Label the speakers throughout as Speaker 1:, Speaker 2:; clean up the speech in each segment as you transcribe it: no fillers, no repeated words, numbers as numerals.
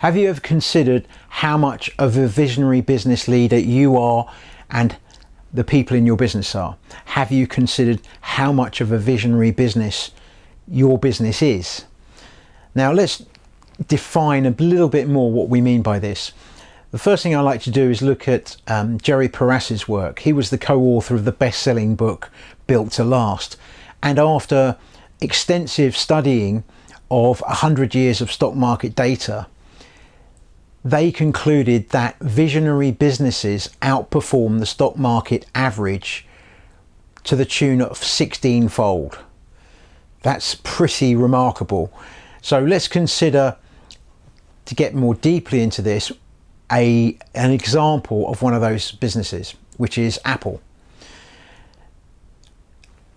Speaker 1: Have you ever considered how much of a visionary business leader you are and the people in your business are? Have you considered how much of a visionary business your business is? Now let's define a little bit more what we mean by this. The first thing I like to do is look at Jerry Porras's work. He was the co-author of the best-selling book Built to Last, and after extensive studying of 100 years of stock market data, they concluded that visionary businesses outperform the stock market average to the tune of 16-fold. That's pretty remarkable. So let's consider, to get more deeply into this, an example of one of those businesses, which is Apple.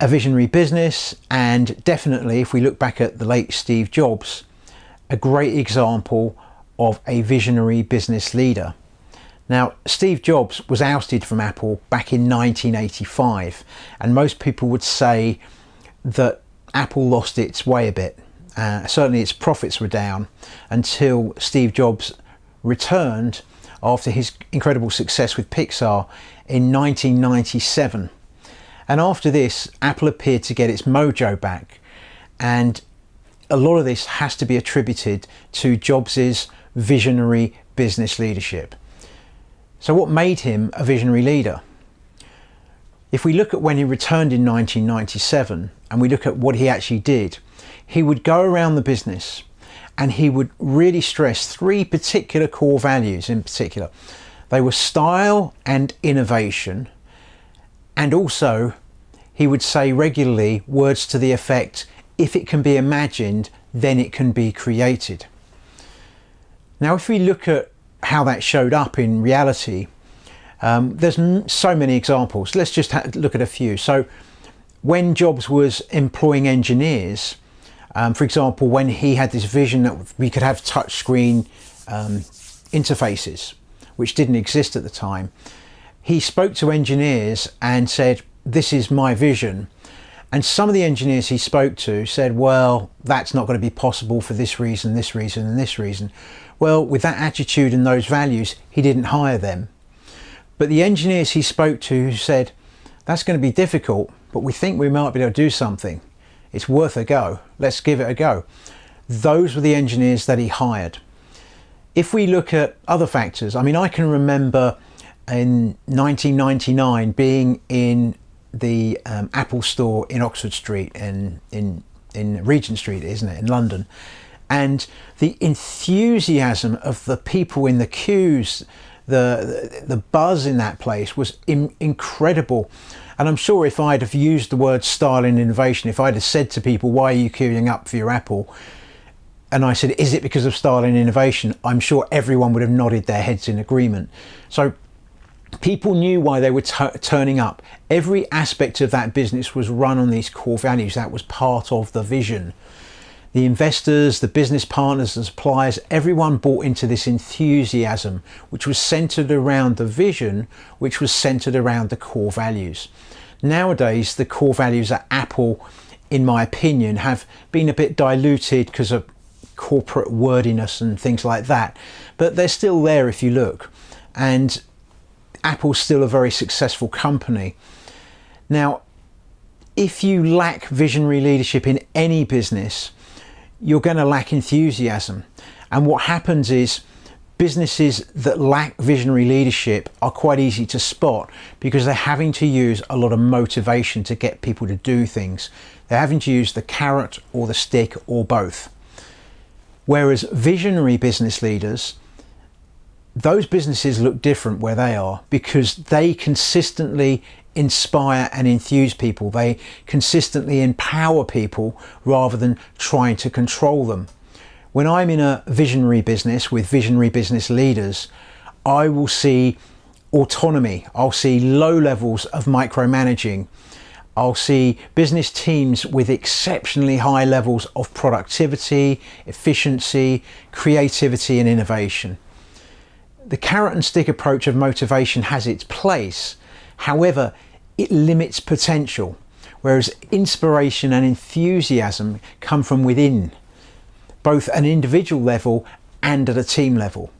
Speaker 1: A visionary business, and definitely, if we look back at the late Steve Jobs, a great example of a visionary business leader. Now, Steve Jobs was ousted from Apple back in 1985, and most people would say that Apple lost its way a bit. Certainly its profits were down until Steve Jobs returned after his incredible success with Pixar in 1997. And after this, Apple appeared to get its mojo back, and a lot of this has to be attributed to Jobs's visionary business leadership. So what made him a visionary leader? If we look at when he returned in 1997 and we look at what he actually did, he would go around the business and he would really stress three particular core values in particular. They were style and innovation, and also he would say regularly words to the effect, if it can be imagined, then it can be created. Now, if we look at how that showed up in reality, there's so many examples. Let's just look at a few. So when Jobs was employing engineers, for example, when he had this vision that we could have touchscreen interfaces, which didn't exist at the time, he spoke to engineers and said, this is my vision. And some of the engineers he spoke to said, well, that's not going to be possible for this reason, this reason, and this reason. Well, with that attitude and those values, he didn't hire them. But the engineers he spoke to said, that's going to be difficult, but we think we might be able to do something. It's worth a go. Let's give it a go. Those were the engineers that he hired. If we look at other factors, I mean, I can remember in 1999 being in the Apple store in Oxford Street in Regent Street, isn't it, in London, and the enthusiasm of the people in the queues, the buzz in that place was incredible. And I'm sure if I'd have used the word style and innovation, if I'd have said to people, why are you queuing up for your Apple? And I said, is it because of style and innovation? I'm sure everyone would have nodded their heads in agreement. So people knew why they were turning up. Every aspect of that business was run on these core values. That was part of the vision. The investors, the business partners, the suppliers, everyone bought into this enthusiasm, which was centered around the vision, which was centered around the core values. Nowadays, the core values at Apple, in my opinion, have been a bit diluted because of corporate wordiness and things like that. But they're still there if you look. And Apple's still a very successful company. Now, if you lack visionary leadership in any business, you're going to lack enthusiasm. And what happens is businesses that lack visionary leadership are quite easy to spot because they're having to use a lot of motivation to get people to do things. They're having to use the carrot or the stick or both. Whereas visionary business leaders, those businesses look different where they are because they consistently inspire and enthuse people. They consistently empower people rather than trying to control them. When I'm in a visionary business with visionary business leaders, I will see autonomy. I'll see low levels of micromanaging. I'll see business teams with exceptionally high levels of productivity, efficiency, creativity, and innovation. The carrot and stick approach of motivation has its place. However, it limits potential, whereas inspiration and enthusiasm come from within, both an individual level and at a team level.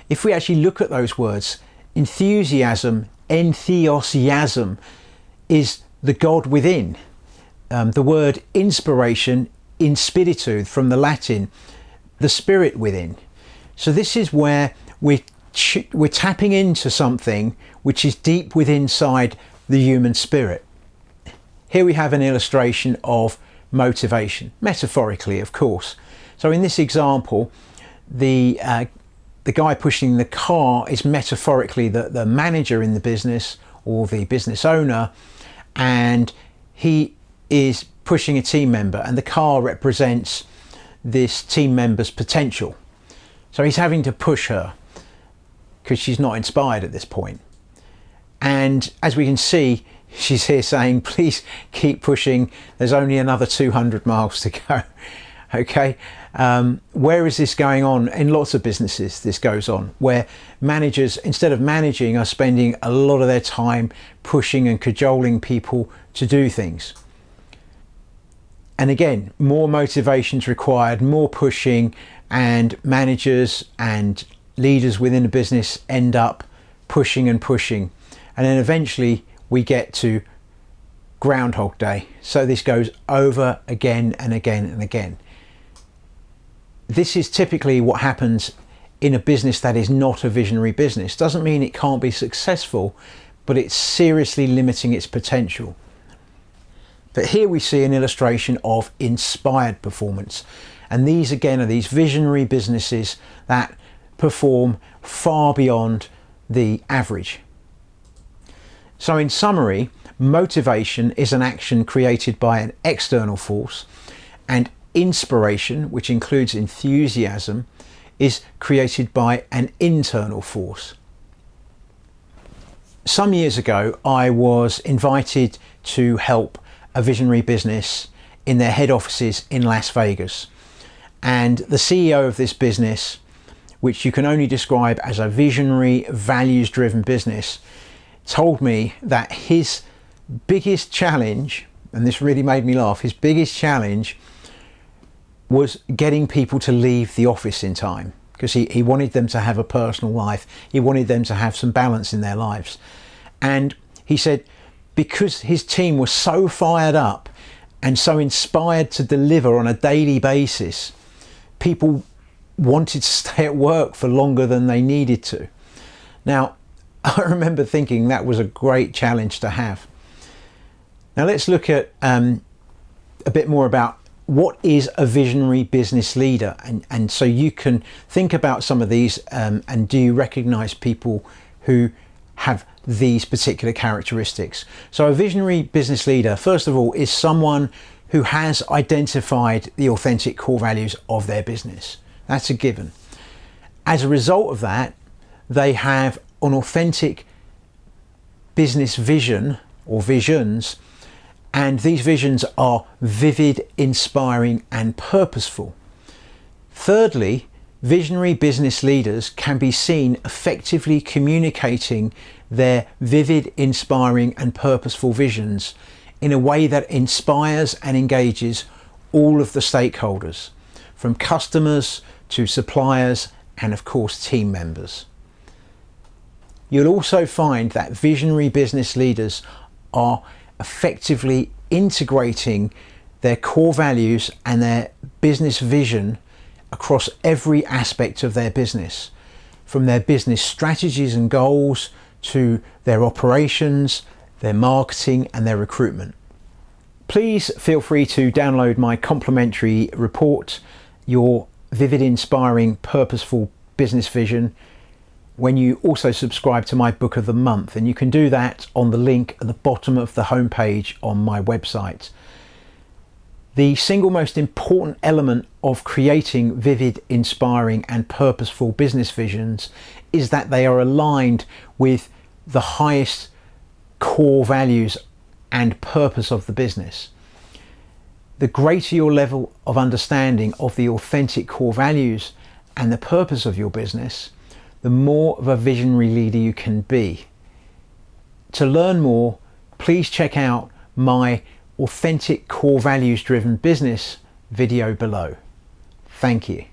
Speaker 1: If we actually look at those words, enthusiasm, entheosiasm, is the God within. The word inspiration, inspiritu, from the Latin, the spirit within. So this is where we're tapping into something which is deep within inside the human spirit. Here we have an illustration of motivation, metaphorically, of course. So in this example, the guy pushing the car is metaphorically the manager in the business or the business owner, and he is pushing a team member, and the car represents this team member's potential. So he's having to push her because she's not inspired at this point. And as we can see, she's here saying, please keep pushing, there's only another 200 miles to go. Okay, where is this going on? In lots of businesses this goes on, where managers, instead of managing, are spending a lot of their time pushing and cajoling people to do things. And again, more motivation's required, more pushing, and managers and leaders within a business end up pushing and pushing, and then eventually we get to Groundhog Day. So this goes over again and again and again. This is typically what happens in a business that is not a visionary business. Doesn't mean it can't be successful, but it's seriously limiting its potential. But here we see an illustration of inspired performance. And these again are these visionary businesses that perform far beyond the average. So in summary, motivation is an action created by an external force, and inspiration, which includes enthusiasm, is created by an internal force. Some years ago, I was invited to help a visionary business in their head offices in Las Vegas. And the CEO of this business, which you can only describe as a visionary, values-driven business, told me that his biggest challenge, and this really made me laugh, his biggest challenge was getting people to leave the office in time, because he wanted them to have a personal life. He wanted them to have some balance in their lives. And he said, because his team was so fired up and so inspired to deliver on a daily basis, people wanted to stay at work for longer than they needed to. Now, I remember thinking that was a great challenge to have. Now let's look at a bit more about what is a visionary business leader, and so you can think about some of these, and do you recognize people who have these particular characteristics. So a visionary business leader, first of all, is someone who has identified the authentic core values of their business. That's a given. As a result of that, they have an authentic business vision or visions, and these visions are vivid, inspiring, and purposeful. Thirdly, visionary business leaders can be seen effectively communicating their vivid, inspiring, and purposeful visions in a way that inspires and engages all of the stakeholders, from customers to suppliers and of course team members. You'll also find that visionary business leaders are effectively integrating their core values and their business vision across every aspect of their business, from their business strategies and goals to their operations, their marketing and their recruitment. Please feel free to download my complimentary report, Your Vivid, Inspiring, Purposeful Business Vision, when you also subscribe to my book of the month, and you can do that on the link at the bottom of the homepage on my website. The single most important element of creating vivid, inspiring and purposeful business visions is that they are aligned with the highest core values and purpose of the business. The greater your level of understanding of the authentic core values and the purpose of your business, the more of a visionary leader you can be. To learn more, please check out my Authentic Core Values Driven Business video below. Thank you.